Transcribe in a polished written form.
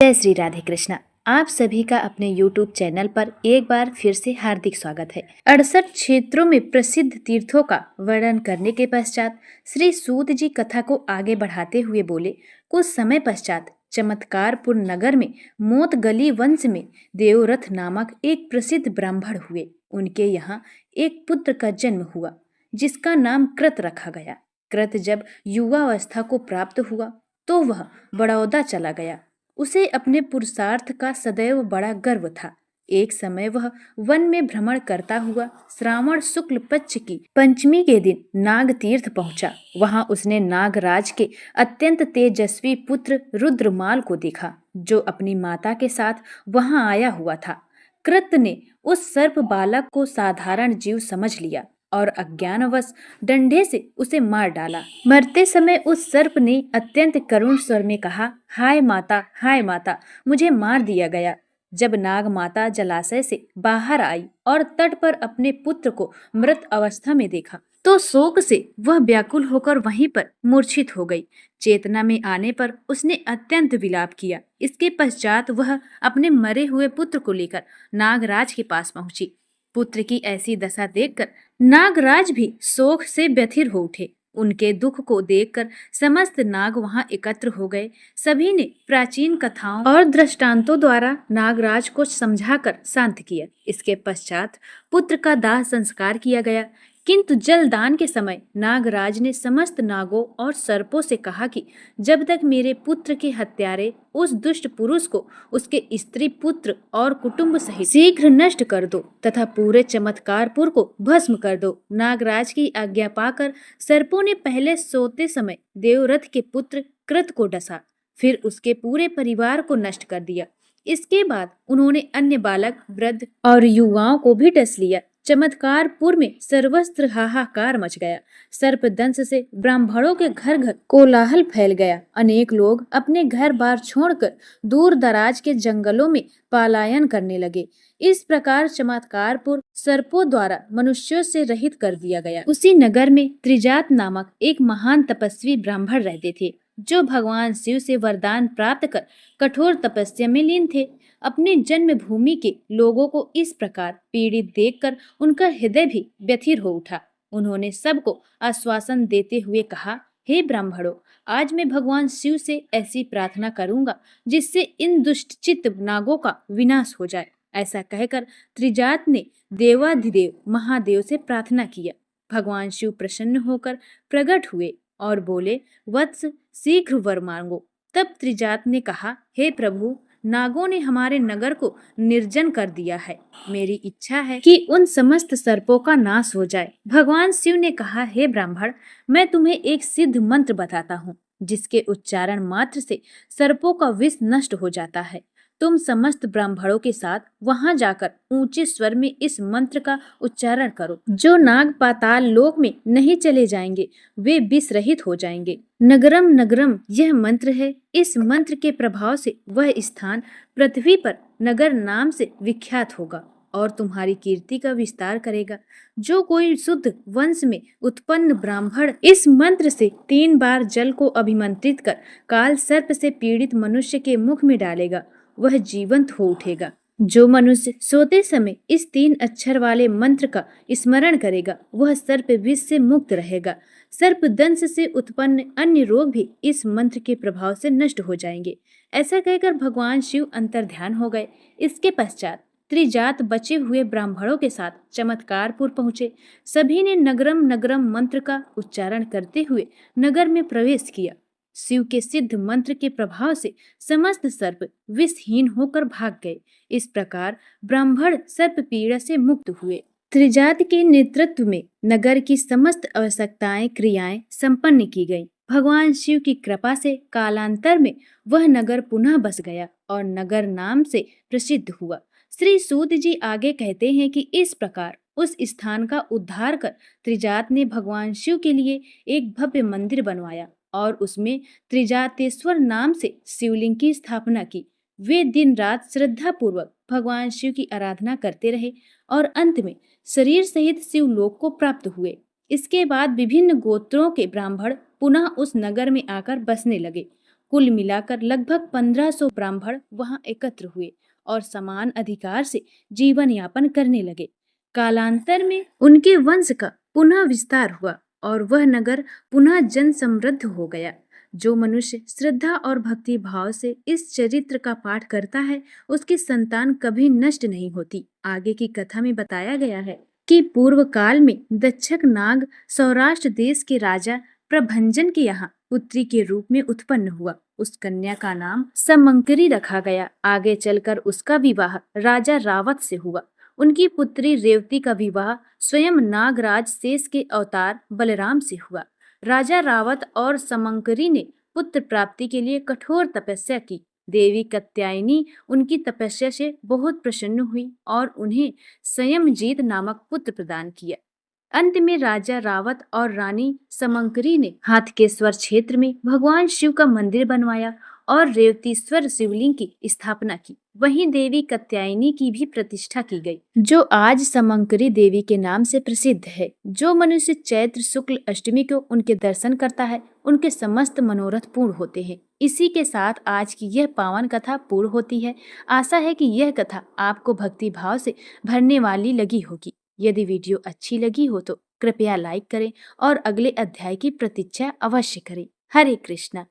जय श्री राधे कृष्णा। आप सभी का अपने YouTube चैनल पर एक बार फिर से हार्दिक स्वागत है। 68 क्षेत्रों में प्रसिद्ध तीर्थों का वर्णन करने के पश्चात श्री सूत जी कथा को आगे बढ़ाते हुए बोले, कुछ समय पश्चात चमत्कारपुर नगर में मोत गली वंश में देवरथ नामक एक प्रसिद्ध ब्राह्मण हुए। उनके यहाँ एक पुत्र का जन्म हुआ जिसका नाम कृत रखा गया। कृत जब युवावस्था को प्राप्त हुआ तो वह बड़ौदा चला गया। उसे अपने पुरुषार्थ का सदैव बड़ा गर्व था। एक समय वह वन में भ्रमण करता हुआ श्रावण शुक्ल पक्ष की पंचमी के दिन नाग तीर्थ पहुंचा। वहां उसने नागराज के अत्यंत तेजस्वी पुत्र रुद्रमाल को देखा, जो अपनी माता के साथ वहां आया हुआ था। कृत ने उस सर्प बालक को साधारण जीव समझ लिया और अज्ञानवश डंडे से उसे मार डाला। मरते समय उस सर्प ने अत्यंत करुण स्वर में कहा, हाय माता, मुझे मार दिया गया। जब नाग माता जलाशय से बाहर आई और तट पर अपने पुत्र को मृत अवस्था में देखा तो शोक से वह व्याकुल होकर वहीं पर मूर्छित हो गई। चेतना में आने पर उसने अत्यंत विलाप किया। इसके पश्चात वह अपने मरे हुए पुत्र को लेकर नागराज के पास पहुंची। पुत्र की ऐसी दशा देखकर नागराज भी शोक से व्यथिर हो उठे। उनके दुख को देखकर समस्त नाग वहां एकत्र हो गए। सभी ने प्राचीन कथाओं और दृष्टांतों द्वारा नागराज को समझाकर शांत किया। इसके पश्चात पुत्र का दाह संस्कार किया गया। किंतु जलदान के समय नागराज ने समस्त नागों और सर्पों से कहा कि जब तक मेरे पुत्र के हत्यारे उस दुष्ट पुरुष को उसके स्त्री पुत्र और कुटुंब सहित शीघ्र नष्ट कर दो तथा पूरे चमत्कारपुर को भस्म कर दो। नागराज की आज्ञा पाकर सर्पों ने पहले सोते समय देवरथ के पुत्र कृत को डसा, फिर उसके पूरे परिवार को नष्ट कर दिया। इसके बाद उन्होंने अन्य बालक, वृद्ध और युवाओं को भी डस लिया। चमत्कारपुर में सर्वत्र हाहाकार मच गया। सर्पदंश से ब्राह्मणों के घर घर कोलाहल फैल गया। अनेक लोग अपने घर बार छोड़कर दूर दराज के जंगलों में पलायन करने लगे। इस प्रकार चमत्कारपुर सर्पों द्वारा मनुष्यों से रहित कर दिया गया। उसी नगर में त्रिजात नामक एक महान तपस्वी ब्राह्मण रहते थे, जो भगवान शिव से वरदान प्राप्त कर कठोर तपस्या में लीन थे। अपने जन्मभूमि के लोगों को इस प्रकार पीड़ित देखकर उनका हृदय भी व्यथिर हो उठा। उन्होंने सबको आश्वासन देते हुए कहा, हे ब्राह्मणों, आज मैं भगवान शिव से ऐसी प्रार्थना करूंगा जिससे इन दुष्टचित्त नागों का विनाश हो जाए। ऐसा कहकर त्रिजात ने देवाधिदेव महादेव से प्रार्थना किया। भगवान शिव प्रसन्न होकर प्रकट हुए और बोले, वत्स, शीघ्र वर मांगो। तब त्रिजात ने कहा, हे प्रभु, नागों ने हमारे नगर को निर्जन कर दिया है। मेरी इच्छा है कि उन समस्त सर्पों का नाश हो जाए। भगवान शिव ने कहा, हे ब्राह्मण, मैं तुम्हें एक सिद्ध मंत्र बताता हूँ जिसके उच्चारण मात्र से सर्पों का विष नष्ट हो जाता है। तुम समस्त ब्राह्मणों के साथ वहां जाकर ऊंचे स्वर में इस मंत्र का उच्चारण करो। जो नाग पाताल लोक में नहीं चले जाएंगे वे विष रहित हो जाएंगे। नगरम नगरम यह मंत्र है। इस मंत्र के प्रभाव से वह स्थान पृथ्वी पर नगर नाम से विख्यात होगा और तुम्हारी कीर्ति का विस्तार करेगा। जो कोई शुद्ध वंश में उत्पन्न ब्राह्मण इस मंत्र से 3 बार जल को अभिमंत्रित कर काल सर्प से पीड़ित मनुष्य के मुख में डालेगा, वह जीवंत हो उठेगा। जो मनुष्य सोते समय इस 3 अक्षर वाले मंत्र का स्मरण करेगा वह सर्प विष से मुक्त रहेगा। सर्प दंश से उत्पन्न अन्य रोग भी इस मंत्र के प्रभाव से नष्ट हो जाएंगे। ऐसा कहकर भगवान शिव अंतर्ध्यान हो गए। इसके पश्चात त्रिजात बचे हुए ब्राह्मणों के साथ चमत्कारपुर पहुंचे। सभी ने नगरम नगरम मंत्र का उच्चारण करते हुए नगर में प्रवेश किया। शिव के सिद्ध मंत्र के प्रभाव से समस्त सर्प विषहीन होकर भाग गए। इस प्रकार ब्राह्मण सर्प पीड़ा से मुक्त हुए। त्रिजात के नेतृत्व में नगर की समस्त आवश्यकताएं क्रियाएं संपन्न की गईं। भगवान शिव की कृपा से कालांतर में वह नगर पुनः बस गया और नगर नाम से प्रसिद्ध हुआ। श्री सूत जी आगे कहते हैं कि इस प्रकार उस स्थान का उद्धार कर त्रिजात ने भगवान शिव के लिए एक भव्य मंदिर बनवाया और उसमें त्रिजातेश्वर नाम से शिवलिंग की स्थापना की। वे दिन रात श्रद्धा पूर्वक भगवान शिव की आराधना करते रहे और अंत में शरीर सहित शिवलोक को प्राप्त हुए। इसके बाद विभिन्न गोत्रों के ब्राह्मण पुनः उस नगर में आकर बसने लगे। कुल मिलाकर लगभग 1500 ब्राह्मण वहां एकत्र हुए और समान अधिकार से जीवन यापन करने लगे। कालांतर में उनके वंश का पुनः विस्तार हुआ और वह नगर पुनः जन समृद्ध हो गया। जो मनुष्य श्रद्धा और भक्ति भाव से इस चरित्र का पाठ करता है, उसकी संतान कभी नष्ट नहीं होती। आगे की कथा में बताया गया है कि पूर्व काल में दक्षक नाग सौराष्ट्र देश के राजा प्रभंजन के यहाँ पुत्री के रूप में उत्पन्न हुआ। उस कन्या का नाम समंकरी रखा गया। आगे चलकर उसका विवाह राजा रावत से हुआ। उनकी पुत्री रेवती का विवाह स्वयं नागराज शेष के अवतार बलराम से हुआ। राजा रावत और समंकरी ने पुत्र प्राप्ति के लिए कठोर तपस्या की। देवी कात्यायनी उनकी तपस्या से बहुत प्रसन्न हुई और उन्हें स्वयंजीत नामक पुत्र प्रदान किया। अंत में राजा रावत और रानी समंकरी ने हाथकेश्वर क्षेत्र में भगवान शिव का मंदिर बनवाया और रेवतीश्वर शिवलिंग की स्थापना की। वहीं देवी कात्यायनी की भी प्रतिष्ठा की गई, जो आज समंकरी देवी के नाम से प्रसिद्ध है। जो मनुष्य चैत्र शुक्ल अष्टमी को उनके दर्शन करता है, उनके समस्त मनोरथ पूर्ण होते हैं। इसी के साथ आज की यह पावन कथा पूर्ण होती है। आशा है कि यह कथा आपको भक्ति भाव से भरने वाली लगी होगी। यदि वीडियो अच्छी लगी हो तो कृपया लाइक करें और अगले अध्याय की प्रतीक्षा अवश्य करें। हरे कृष्णा।